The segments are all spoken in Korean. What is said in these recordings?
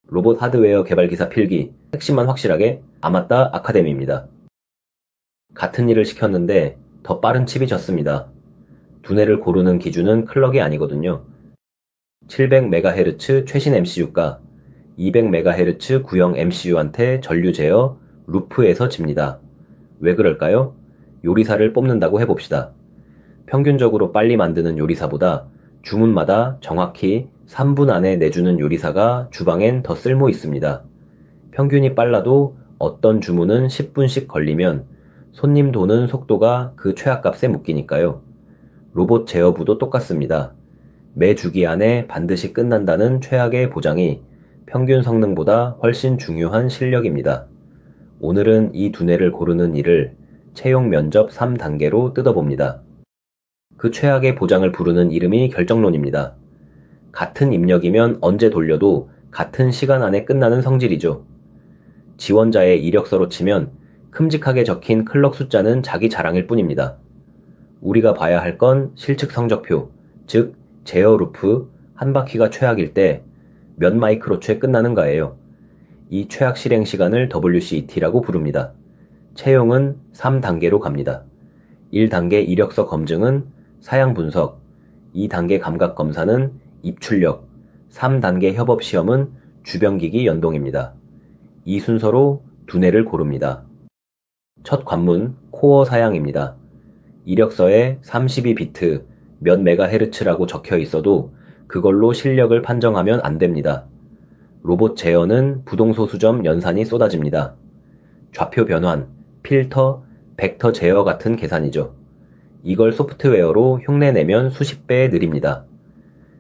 로봇 하드웨어 개발 기사 필기, 핵심만 확실하게 아마따 아카데미입니다. 같은 일을 시켰는데 더 빠른 칩이 졌습니다. 두뇌를 고르는 기준은 클럭이 아니거든요. 700MHz 최신 MCU가 200MHz 구형 MCU한테 전류 제어 루프에서 집니다. 왜 그럴까요? 요리사를 뽑는다고 해봅시다. 평균적으로 빨리 만드는 요리사보다 주문마다 정확히 3분 안에 내주는 요리사가 주방엔 더 쓸모 있습니다. 평균이 빨라도 어떤 주문은 10분씩 걸리면 손님 도는 속도가 그 최악값에 묶이니까요. 로봇 제어부도 똑같습니다. 매 주기 안에 반드시 끝난다는 최악의 보장이 평균 성능보다 훨씬 중요한 실력입니다. 오늘은 이 두뇌를 고르는 일을 채용 면접 3단계로 뜯어봅니다. 그 최악의 보장을 부르는 이름이 결정론입니다. 같은 입력이면 언제 돌려도 같은 시간 안에 끝나는 성질이죠. 지원자의 이력서로 치면 큼직하게 적힌 클럭 숫자는 자기 자랑일 뿐입니다. 우리가 봐야 할 건 실측 성적표, 즉 제어 루프 한 바퀴가 최악일 때 몇 마이크로초에 끝나는가예요. 이 최악 실행 시간을 WCET라고 부릅니다. 채용은 3단계로 갑니다. 1단계 이력서 검증은 사양 분석, 2단계 감각 검사는 입출력, 3단계 협업 시험은 주변기기 연동입니다. 이 순서로 두뇌를 고릅니다. 첫 관문 코어 사양입니다. 이력서에 32비트 몇 메가헤르츠라고 적혀 있어도 그걸로 실력을 판정하면 안 됩니다. 로봇 제어는 부동소 수점 연산이 쏟아집니다. 좌표 변환, 필터, 벡터 제어 같은 계산이죠. 이걸 소프트웨어로 흉내내면 수십 배 느립니다.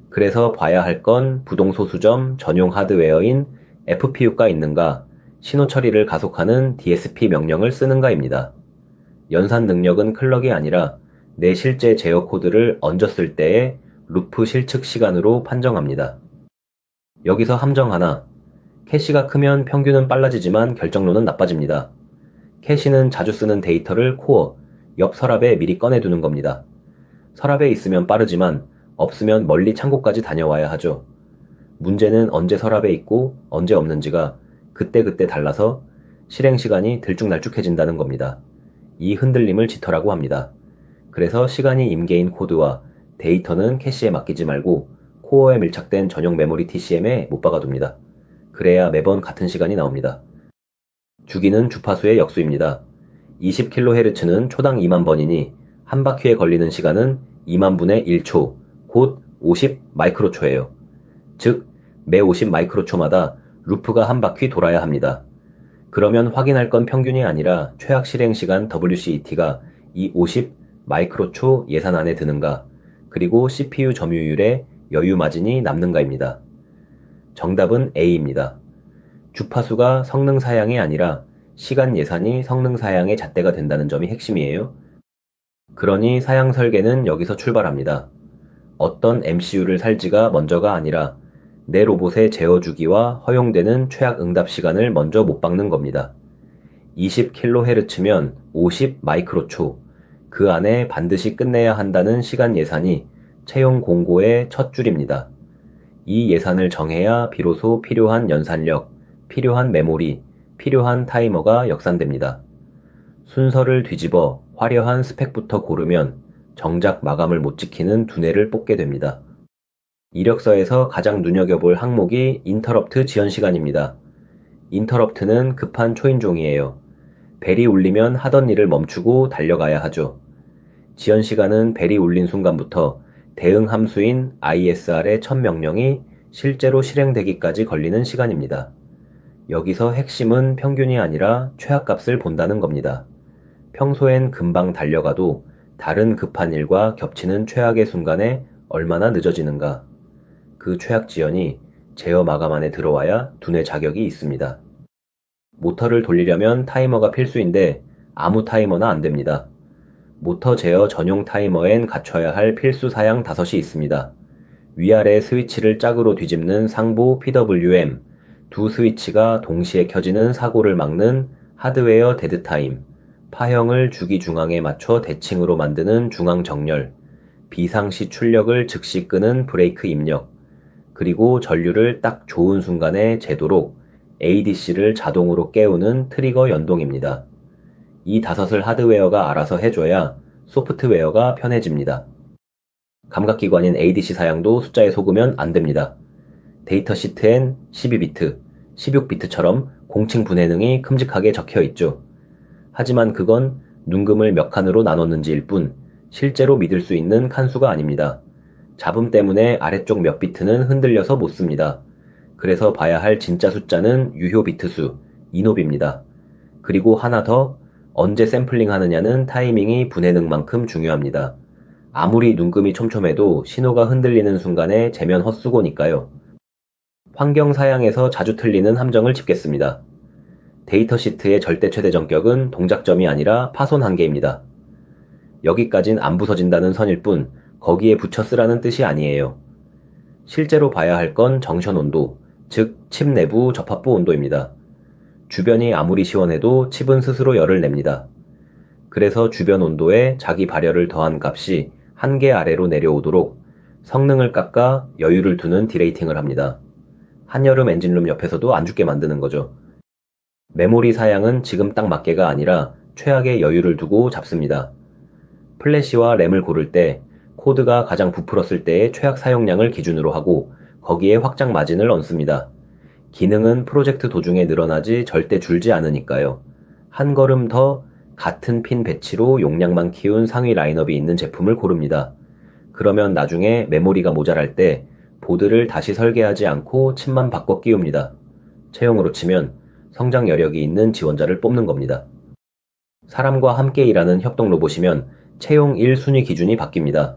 그래서 봐야 할 건 부동소 수점 전용 하드웨어인 FPU가 있는가, 신호 처리를 가속하는 DSP 명령을 쓰는가입니다. 연산 능력은 클럭이 아니라 내 실제 제어 코드를 얹었을 때의 루프 실측 시간으로 판정합니다. 여기서 함정 하나. 캐시가 크면 평균은 빨라지지만 결정론은 나빠집니다. 캐시는 자주 쓰는 데이터를 코어, 옆 서랍에 미리 꺼내두는 겁니다. 서랍에 있으면 빠르지만 없으면 멀리 창고까지 다녀와야 하죠. 문제는 언제 서랍에 있고 언제 없는지가 그때그때 달라서 실행 시간이 들쭉날쭉해진다는 겁니다. 이 흔들림을 지터라고 합니다. 그래서 시간이 임계인 코드와 데이터는 캐시에 맡기지 말고 코어에 밀착된 전용 메모리 TCM에 못 박아둡니다. 그래야 매번 같은 시간이 나옵니다. 주기는 주파수의 역수입니다. 20kHz는 초당 2만 번이니 한 바퀴에 걸리는 시간은 2만 분의 1초, 곧 50 마이크로초예요. 즉, 매 50 마이크로초마다 루프가 한 바퀴 돌아야 합니다. 그러면 확인할 건 평균이 아니라 최악 실행 시간 WCET가 이 50 마이크로초 예산 안에 드는가, 그리고 CPU 점유율에 여유 마진이 남는가입니다. 정답은 A입니다. 주파수가 성능 사양이 아니라 시간 예산이 성능 사양의 잣대가 된다는 점이 핵심이에요. 그러니 사양 설계는 여기서 출발합니다. 어떤 MCU를 살지가 먼저가 아니라 내 로봇의 제어 주기와 허용되는 최악 응답 시간을 먼저 못 박는 겁니다. 20kHz면 50 마이크로초, 그 안에 반드시 끝내야 한다는 시간 예산이 채용 공고의 첫 줄입니다. 이 예산을 정해야 비로소 필요한 연산력, 필요한 메모리, 필요한 타이머가 역산됩니다. 순서를 뒤집어 화려한 스펙부터 고르면 정작 마감을 못 지키는 두뇌를 뽑게 됩니다. 이력서에서 가장 눈여겨볼 항목이 인터럽트 지연 시간입니다. 인터럽트는 급한 초인종이에요. 벨이 울리면 하던 일을 멈추고 달려가야 하죠. 지연 시간은 벨이 울린 순간부터 대응 함수인 ISR의 첫 명령이 실제로 실행되기까지 걸리는 시간입니다. 여기서 핵심은 평균이 아니라 최악값을 본다는 겁니다. 평소엔 금방 달려가도 다른 급한 일과 겹치는 최악의 순간에 얼마나 늦어지는가. 그 최악 지연이 제어 마감 안에 들어와야 두뇌 자격이 있습니다. 모터를 돌리려면 타이머가 필수인데 아무 타이머나 안 됩니다. 모터 제어 전용 타이머엔 갖춰야 할 필수 사양 5이 있습니다. 위아래 스위치를 짝으로 뒤집는 상부 PWM, 두 스위치가 동시에 켜지는 사고를 막는 하드웨어 데드타임, 파형을 주기 중앙에 맞춰 대칭으로 만드는 중앙 정렬, 비상시 출력을 즉시 끄는 브레이크 입력, 그리고 전류를 딱 좋은 순간에 재도록 ADC를 자동으로 깨우는 트리거 연동입니다. 이 5을 하드웨어가 알아서 해줘야 소프트웨어가 편해집니다. 감각기관인 ADC 사양도 숫자에 속으면 안 됩니다. 데이터 시트엔 12비트, 16비트처럼 공칭 분해능이 큼직하게 적혀 있죠. 하지만 그건 눈금을 몇 칸으로 나눴는지일 뿐 실제로 믿을 수 있는 칸수가 아닙니다. 잡음 때문에 아래쪽 몇 비트는 흔들려서 못 씁니다. 그래서 봐야 할 진짜 숫자는 유효 비트수, 이노비입니다. 그리고 하나 더, 언제 샘플링 하느냐는 타이밍이 분해능만큼 중요합니다. 아무리 눈금이 촘촘해도 신호가 흔들리는 순간에 재면 헛수고니까요. 환경 사양에서 자주 틀리는 함정을 짚겠습니다. 데이터 시트의 절대 최대 전격은 동작점이 아니라 파손 한계입니다. 여기까진 안 부서진다는 선일 뿐 거기에 붙여 쓰라는 뜻이 아니에요. 실제로 봐야 할 건 정션 온도, 즉 칩 내부 접합부 온도입니다. 주변이 아무리 시원해도 칩은 스스로 열을 냅니다. 그래서 주변 온도에 자기 발열을 더한 값이 한계 아래로 내려오도록 성능을 깎아 여유를 두는 디레이팅을 합니다. 한여름 엔진룸 옆에서도 안 죽게 만드는 거죠. 메모리 사양은 지금 딱 맞게가 아니라 최악의 여유를 두고 잡습니다. 플래시와 램을 고를 때 코드가 가장 부풀었을 때의 최악 사용량을 기준으로 하고 거기에 확장 마진을 얹습니다. 기능은 프로젝트 도중에 늘어나지 절대 줄지 않으니까요. 한 걸음 더 같은 핀 배치로 용량만 키운 상위 라인업이 있는 제품을 고릅니다. 그러면 나중에 메모리가 모자랄 때 보드를 다시 설계하지 않고 칩만 바꿔 끼웁니다. 채용으로 치면 성장 여력이 있는 지원자를 뽑는 겁니다. 사람과 함께 일하는 협동 로봇이면 채용 1순위 기준이 바뀝니다.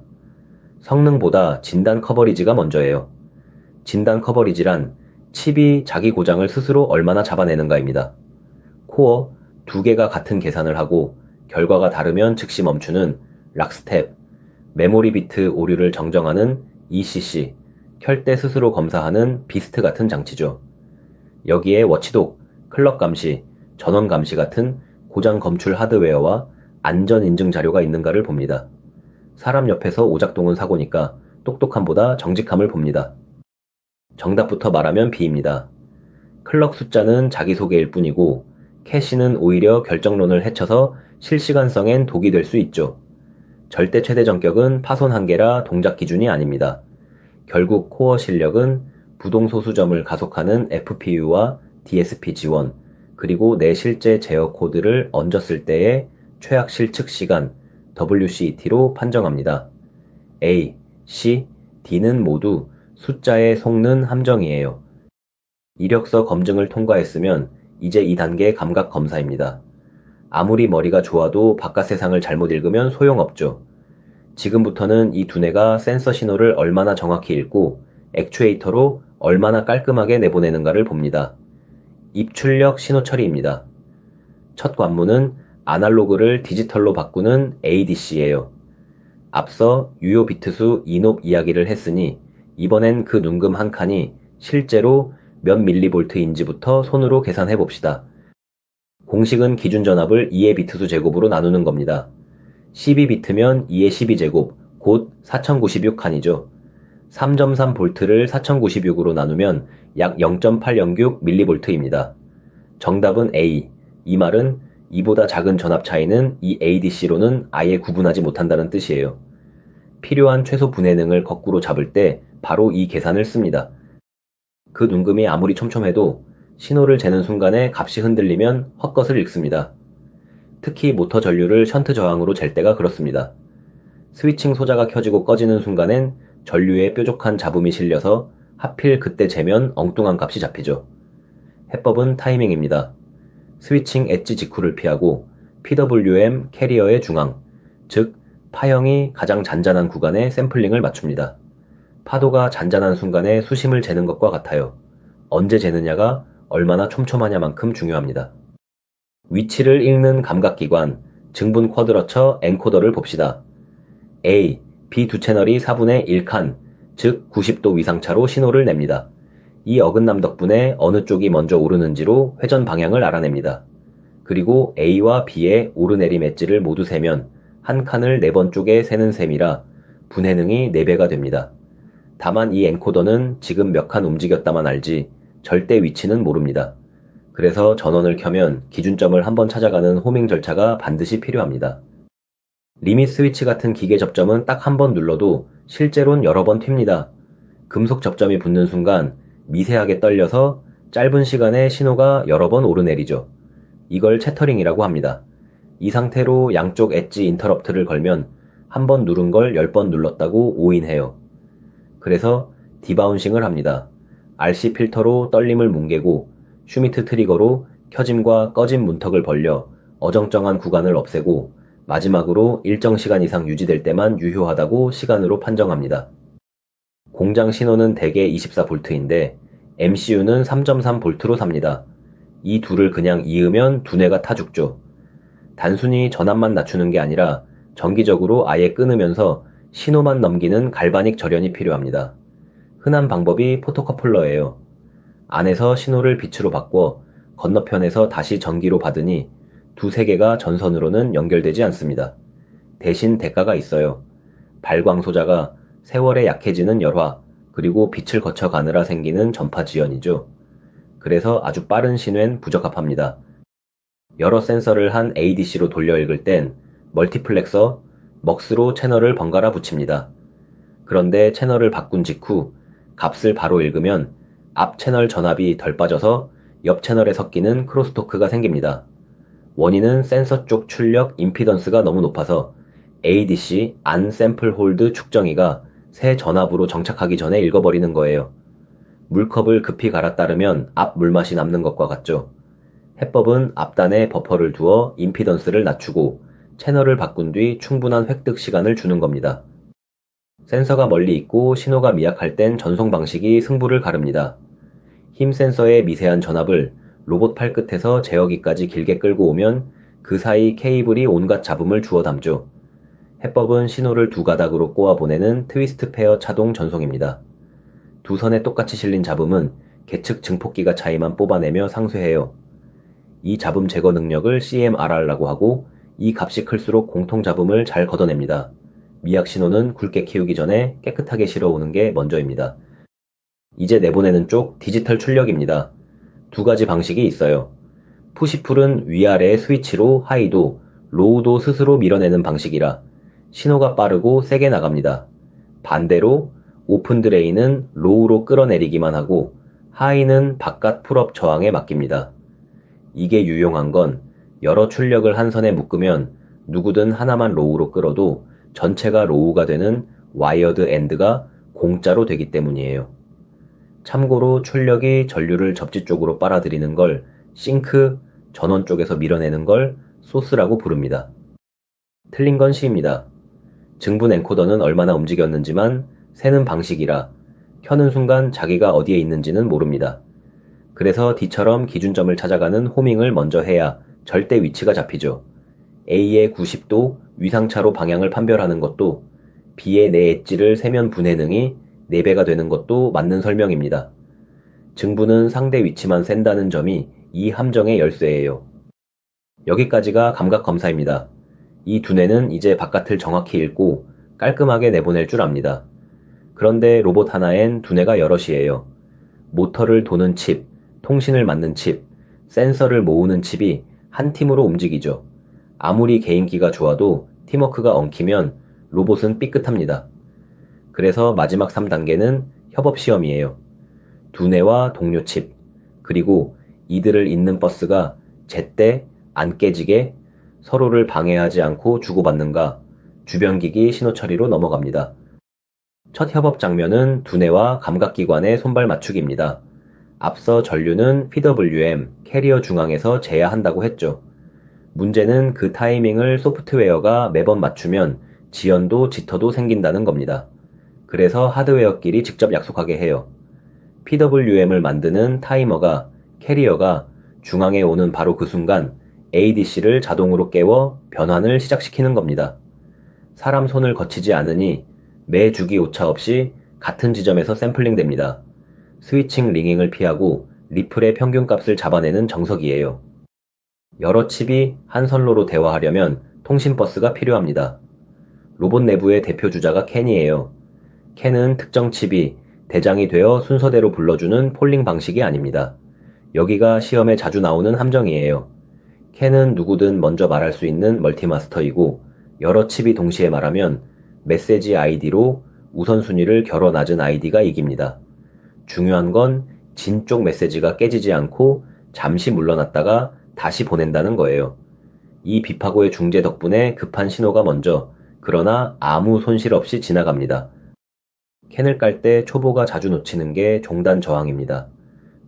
성능보다 진단 커버리지가 먼저예요. 진단 커버리지란 칩이 자기 고장을 스스로 얼마나 잡아내는가입니다. 코어 2개가 같은 계산을 하고 결과가 다르면 즉시 멈추는 락스텝, 메모리 비트 오류를 정정하는 ECC, 켤 때 스스로 검사하는 비스트 같은 장치죠. 여기에 워치독, 클럭 감시, 전원 감시 같은 고장 검출 하드웨어와 안전 인증 자료가 있는가를 봅니다. 사람 옆에서 오작동은 사고니까 똑똑함보다 정직함을 봅니다. 정답부터 말하면 B입니다. 클럭 숫자는 자기소개일 뿐이고 캐시는 오히려 결정론을 해쳐서 실시간성엔 독이 될 수 있죠. 절대 최대 전격은 파손 한계라 동작 기준이 아닙니다. 결국 코어 실력은 부동 소수점을 가속하는 FPU와 DSP 지원, 그리고 내 실제 제어 코드를 얹었을 때의 최악 실측 시간 WCET로 판정합니다. A, C, D는 모두 숫자에 속는 함정이에요. 이력서 검증을 통과했으면 이제 2단계 감각 검사입니다. 아무리 머리가 좋아도 바깥 세상을 잘못 읽으면 소용없죠. 지금부터는 이 두뇌가 센서 신호를 얼마나 정확히 읽고 액추에이터로 얼마나 깔끔하게 내보내는가를 봅니다. 입출력 신호 처리입니다. 첫 관문은 아날로그를 디지털로 바꾸는 ADC예요. 앞서 유효 비트수 이놉 이야기를 했으니 이번엔 그 눈금 한 칸이 실제로 몇 밀리볼트인지부터 손으로 계산해 봅시다. 공식은 기준 전압을 2의 비트수 제곱으로 나누는 겁니다. 12비트면 2의 12제곱, 곧 4096칸이죠. 3.3V를 4096으로 나누면 약 0.806mV입니다. 정답은 A. 이 말은 이보다 작은 전압 차이는 이 ADC로는 아예 구분하지 못한다는 뜻이에요. 필요한 최소 분해능을 거꾸로 잡을 때 바로 이 계산을 씁니다. 그 눈금이 아무리 촘촘해도 신호를 재는 순간에 값이 흔들리면 헛것을 읽습니다. 특히 모터 전류를 션트 저항으로 잴 때가 그렇습니다. 스위칭 소자가 켜지고 꺼지는 순간엔 전류에 뾰족한 잡음이 실려서 하필 그때 재면 엉뚱한 값이 잡히죠. 해법은 타이밍입니다. 스위칭 엣지 직후를 피하고 PWM 캐리어의 중앙, 즉 파형이 가장 잔잔한 구간에 샘플링을 맞춥니다. 파도가 잔잔한 순간에 수심을 재는 것과 같아요. 언제 재느냐가 얼마나 촘촘하냐만큼 중요합니다. 위치를 읽는 감각기관, 증분 쿼드러처 엔코더를 봅시다. A, B 두 채널이 4분의 1칸, 즉 90도 위상차로 신호를 냅니다. 이 어긋남 덕분에 어느 쪽이 먼저 오르는지로 회전 방향을 알아냅니다. 그리고 A와 B의 오르내림 엣지를 모두 세면 한 칸을 4번 쪽에 세는 셈이라 분해능이 4배가 됩니다. 다만 이 엔코더는 지금 몇 칸 움직였다만 알지 절대 위치는 모릅니다. 그래서 전원을 켜면 기준점을 한번 찾아가는 호밍 절차가 반드시 필요합니다. 리밋 스위치 같은 기계 접점은 딱 한 번 눌러도 실제론 여러 번 튑니다. 금속 접점이 붙는 순간 미세하게 떨려서 짧은 시간에 신호가 여러 번 오르내리죠. 이걸 채터링이라고 합니다. 이 상태로 양쪽 엣지 인터럽트를 걸면 한 번 누른 걸 10번 눌렀다고 오인해요. 그래서 디바운싱을 합니다. RC 필터로 떨림을 뭉개고 슈미트 트리거로 켜짐과 꺼짐 문턱을 벌려 어정쩡한 구간을 없애고 마지막으로 일정 시간 이상 유지될 때만 유효하다고 시간으로 판정합니다. 공장 신호는 대개 24V인데 MCU는 3.3V로 삽니다. 이 둘을 그냥 이으면 두뇌가 타 죽죠. 단순히 전압만 낮추는 게 아니라 정기적으로 아예 끊으면서 신호만 넘기는 갈바닉 절연이 필요합니다. 흔한 방법이 포토커플러예요. 안에서 신호를 빛으로 바꿔 건너편에서 다시 전기로 받으니 두세 개가 전선으로는 연결되지 않습니다. 대신 대가가 있어요. 발광 소자가 세월에 약해지는 열화, 그리고 빛을 거쳐 가느라 생기는 전파 지연이죠. 그래서 아주 빠른 신호엔 부적합합니다. 여러 센서를 한 ADC로 돌려 읽을 땐 멀티플렉서, 먹스로 채널을 번갈아 붙입니다. 그런데 채널을 바꾼 직후 값을 바로 읽으면 앞 채널 전압이 덜 빠져서 옆 채널에 섞이는 크로스토크가 생깁니다. 원인은 센서 쪽 출력 임피던스가 너무 높아서 ADC 안 샘플 홀드 축정기가 새 전압으로 정착하기 전에 읽어버리는 거예요. 물컵을 급히 갈아 따르면 앞 물맛이 남는 것과 같죠. 해법은 앞단에 버퍼를 두어 임피던스를 낮추고 채널을 바꾼 뒤 충분한 획득 시간을 주는 겁니다. 센서가 멀리 있고 신호가 미약할 땐 전송 방식이 승부를 가릅니다. 힘 센서의 미세한 전압을 로봇 팔끝에서 제어기까지 길게 끌고 오면 그 사이 케이블이 온갖 잡음을 주워 담죠. 해법은 신호를 두 가닥으로 꼬아 보내는 트위스트 페어 차동 전송입니다. 두 선에 똑같이 실린 잡음은 계측 증폭기가 차이만 뽑아내며 상쇄해요. 이 잡음 제거 능력을 CMRR라고 하고 이 값이 클수록 공통 잡음을 잘 걷어냅니다. 미약 신호는 굵게 키우기 전에 깨끗하게 실어오는 게 먼저입니다. 이제 내보내는 쪽 디지털 출력입니다. 두 가지 방식이 있어요. 푸시풀은 위아래 스위치로 하이도, 로우도 스스로 밀어내는 방식이라 신호가 빠르고 세게 나갑니다. 반대로 오픈 드레인은 로우로 끌어내리기만 하고 하이는 바깥 풀업 저항에 맡깁니다. 이게 유용한 건 여러 출력을 한 선에 묶으면 누구든 하나만 로우로 끌어도 전체가 로우가 되는 와이어드 엔드가 공짜로 되기 때문이에요. 참고로 출력이 전류를 접지 쪽으로 빨아들이는 걸 싱크, 전원 쪽에서 밀어내는 걸 소스라고 부릅니다. 틀린 건 C입니다. 증분 엔코더는 얼마나 움직였는지만 세는 방식이라 켜는 순간 자기가 어디에 있는지는 모릅니다. 그래서 D처럼 기준점을 찾아가는 호밍을 먼저 해야 절대 위치가 잡히죠. A의 90도 위상차로 방향을 판별하는 것도 B의 내 엣지를 세면 분해능이 4배가 되는 것도 맞는 설명입니다. 증분은 상대 위치만 센다는 점이 이 함정의 열쇠예요. 여기까지가 감각 검사입니다. 이 두뇌는 이제 바깥을 정확히 읽고 깔끔하게 내보낼 줄 압니다. 그런데 로봇 하나엔 두뇌가 여럿이에요. 모터를 도는 칩, 통신을 맡는 칩, 센서를 모으는 칩이 한 팀으로 움직이죠. 아무리 개인기가 좋아도 팀워크가 엉키면 로봇은 삐끗합니다. 그래서 마지막 3단계는 협업시험이에요. 두뇌와 동료 칩, 그리고 이들을 잇는 버스가 제때 안 깨지게 서로를 방해하지 않고 주고받는가 주변 기기 신호 처리로 넘어갑니다. 첫 협업 장면은 두뇌와 감각기관의 손발 맞추기입니다. 앞서 전류는 PWM, 캐리어 중앙에서 재야 한다고 했죠. 문제는 그 타이밍을 소프트웨어가 매번 맞추면 지연도 지터도 생긴다는 겁니다. 그래서 하드웨어끼리 직접 약속하게 해요. PWM을 만드는 타이머가 캐리어가 중앙에 오는 바로 그 순간 ADC를 자동으로 깨워 변환을 시작시키는 겁니다. 사람 손을 거치지 않으니 매 주기 오차 없이 같은 지점에서 샘플링 됩니다. 스위칭 링잉을 피하고 리플의 평균값을 잡아내는 정석이에요. 여러 칩이 한 선로로 대화하려면 통신버스가 필요합니다. 로봇 내부의 대표 주자가 캔이에요. 캔은 특정 칩이 대장이 되어 순서대로 불러주는 폴링 방식이 아닙니다. 여기가 시험에 자주 나오는 함정이에요. 캔은 누구든 먼저 말할 수 있는 멀티마스터이고 여러 칩이 동시에 말하면 메시지 아이디로 우선순위를 결어 낮은 아이디가 이깁니다. 중요한 건 진 쪽 메시지가 깨지지 않고 잠시 물러났다가 다시 보낸다는 거예요. 이 비파고의 중재 덕분에 급한 신호가 먼저, 그러나 아무 손실 없이 지나갑니다. 캔을 깔 때 초보가 자주 놓치는 게 종단 저항입니다.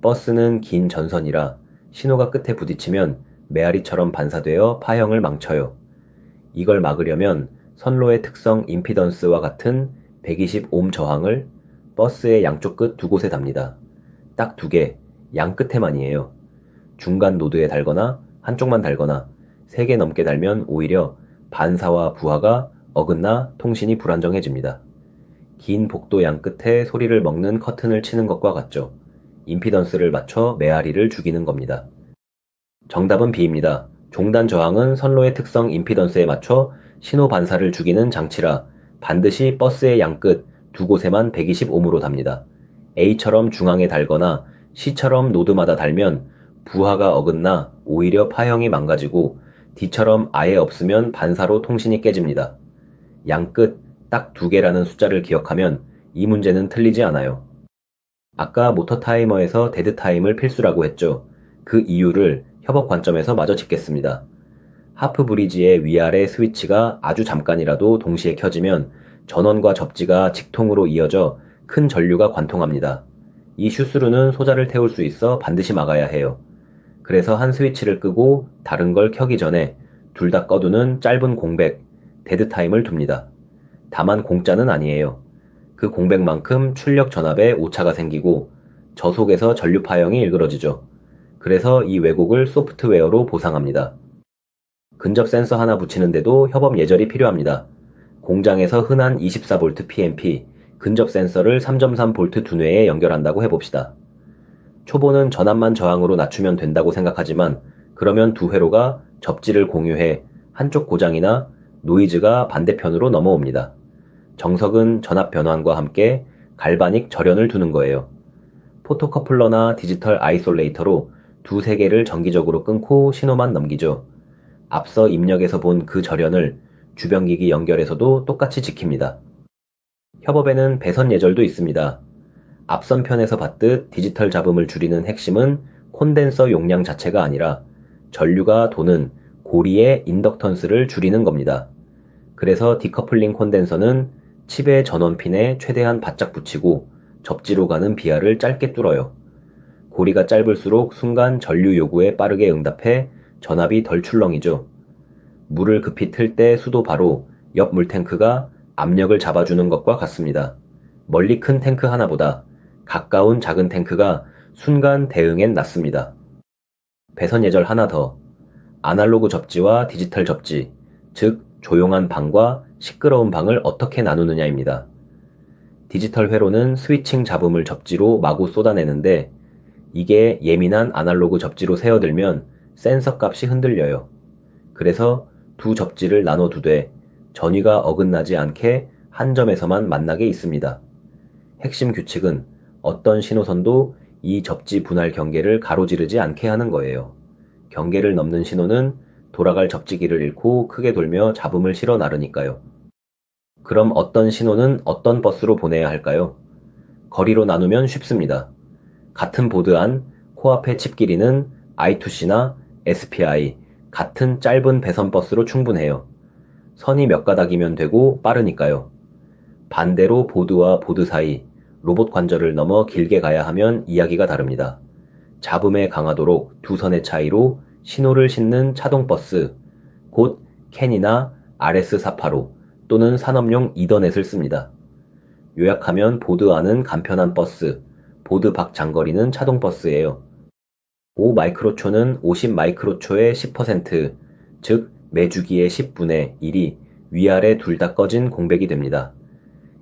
버스는 긴 전선이라 신호가 끝에 부딪히면 메아리처럼 반사되어 파형을 망쳐요. 이걸 막으려면 선로의 특성 임피던스와 같은 120옴 저항을 버스의 양쪽 끝 두 곳에 답니다. 딱 두 개, 양 끝에만이에요. 중간 노드에 달거나 한쪽만 달거나 3개 넘게 달면 오히려 반사와 부하가 어긋나 통신이 불안정해집니다. 긴 복도 양 끝에 소리를 먹는 커튼을 치는 것과 같죠. 임피던스를 맞춰 메아리를 죽이는 겁니다. 정답은 B입니다. 종단 저항은 선로의 특성 임피던스에 맞춰 신호 반사를 죽이는 장치라 반드시 버스의 양끝 두 곳에만 120옴으로 답니다. A처럼 중앙에 달거나 C처럼 노드마다 달면 부하가 어긋나 오히려 파형이 망가지고 D처럼 아예 없으면 반사로 통신이 깨집니다. 양끝 딱 2개라는 숫자를 기억하면 이 문제는 틀리지 않아요. 아까 모터 타이머에서 데드 타임을 필수라고 했죠. 그 이유를 협업 관점에서 마저 짚겠습니다. 하프 브리지의 위아래 스위치가 아주 잠깐이라도 동시에 켜지면 전원과 접지가 직통으로 이어져 큰 전류가 관통합니다. 이 슈스루는 소자를 태울 수 있어 반드시 막아야 해요. 그래서 한 스위치를 끄고 다른 걸 켜기 전에 둘 다 꺼두는 짧은 공백, 데드 타임을 둡니다. 다만 공짜는 아니에요. 그 공백만큼 출력 전압에 오차가 생기고 저속에서 전류 파형이 일그러지죠. 그래서 이 왜곡을 소프트웨어로 보상합니다. 근접 센서 하나 붙이는데도 협업 예절이 필요합니다. 공장에서 흔한 24V PMP, 근접 센서를 3.3V 두뇌에 연결한다고 해봅시다. 초보는 전압만 저항으로 낮추면 된다고 생각하지만 그러면 두 회로가 접지를 공유해 한쪽 고장이나 노이즈가 반대편으로 넘어옵니다. 정석은 전압 변환과 함께 갈바닉 절연을 두는 거예요. 포토커플러나 디지털 아이솔레이터로 두세 개를 정기적으로 끊고 신호만 넘기죠. 앞서 입력에서 본 그 절연을 주변기기 연결에서도 똑같이 지킵니다. 협업에는 배선 예절도 있습니다. 앞선 편에서 봤듯 디지털 잡음을 줄이는 핵심은 콘덴서 용량 자체가 아니라 전류가 도는 고리의 인덕턴스를 줄이는 겁니다. 그래서 디커플링 콘덴서는 칩의 전원핀에 최대한 바짝 붙이고 접지로 가는 비하를 짧게 뚫어요. 고리가 짧을수록 순간 전류 요구에 빠르게 응답해 전압이 덜 출렁이죠. 물을 급히 틀 때 수도 바로 옆 물탱크가 압력을 잡아주는 것과 같습니다. 멀리 큰 탱크 하나보다 가까운 작은 탱크가 순간 대응엔 낫습니다. 배선 예절 하나 더. 아날로그 접지와 디지털 접지, 즉 조용한 방과 시끄러운 방을 어떻게 나누느냐입니다. 디지털 회로는 스위칭 잡음을 접지로 마구 쏟아내는데 이게 예민한 아날로그 접지로 새어들면 센서 값이 흔들려요. 그래서 두 접지를 나눠두되 전위가 어긋나지 않게 한 점에서만 만나게 있습니다. 핵심 규칙은 어떤 신호선도 이 접지 분할 경계를 가로지르지 않게 하는 거예요. 경계를 넘는 신호는 돌아갈 접지기를 잃고 크게 돌며 잡음을 실어 나르니까요. 그럼 어떤 신호는 어떤 버스로 보내야 할까요? 거리로 나누면 쉽습니다. 같은 보드 안 코앞의 칩 길이는 I2C나 SPI, 같은 짧은 배선 버스로 충분해요. 선이 몇 가닥이면 되고 빠르니까요. 반대로 보드와 보드 사이, 로봇 관절을 넘어 길게 가야 하면 이야기가 다릅니다. 잡음의 강하도록 두 선의 차이로 신호를 싣는 차동버스, 곧 캔이나 RS485 또는 산업용 이더넷을 씁니다. 요약하면 보드 안은 간편한 버스, 보드 밖 장거리는 차동버스예요. 5마이크로초는 50마이크로초의 10%, 즉 매주기의 10분의 1이 위아래 둘 다 꺼진 공백이 됩니다.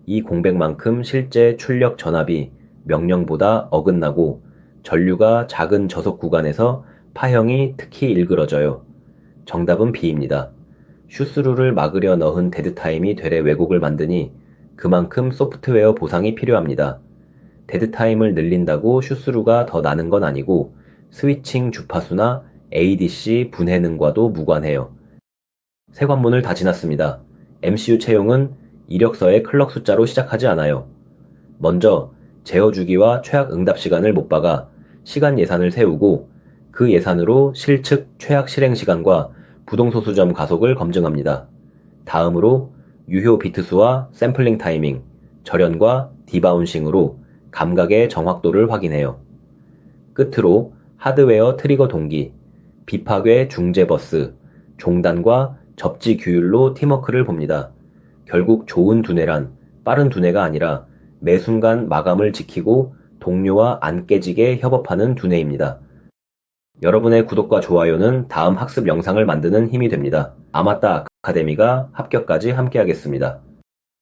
이 공백만큼 실제 출력 전압이 명령보다 어긋나고 전류가 작은 저속 구간에서 파형이 특히 일그러져요. 정답은 B입니다. 슈스루를 막으려 넣은 데드타임이 되레 왜곡을 만드니 그만큼 소프트웨어 보상이 필요합니다. 데드타임을 늘린다고 슈스루가 더 나는 건 아니고 스위칭 주파수나 ADC 분해능과도 무관해요. 새 관문을 다 지났습니다. MCU 채용은 이력서의 클럭 숫자로 시작하지 않아요. 먼저 제어 주기와 최악 응답 시간을 못 박아 시간 예산을 세우고 그 예산으로 실측 최악 실행 시간과 부동소수점 가속을 검증합니다. 다음으로 유효 비트 수와 샘플링 타이밍, 절연과 디바운싱으로 감각의 정확도를 확인해요. 끝으로 하드웨어 트리거 동기, 비파괴 중재 버스, 종단과 접지 규율로 팀워크를 봅니다. 결국 좋은 두뇌란 빠른 두뇌가 아니라 매 순간 마감을 지키고 동료와 안 깨지게 협업하는 두뇌입니다. 여러분의 구독과 좋아요는 다음 학습 영상을 만드는 힘이 됩니다. 아마따 아카데미가 합격까지 함께하겠습니다.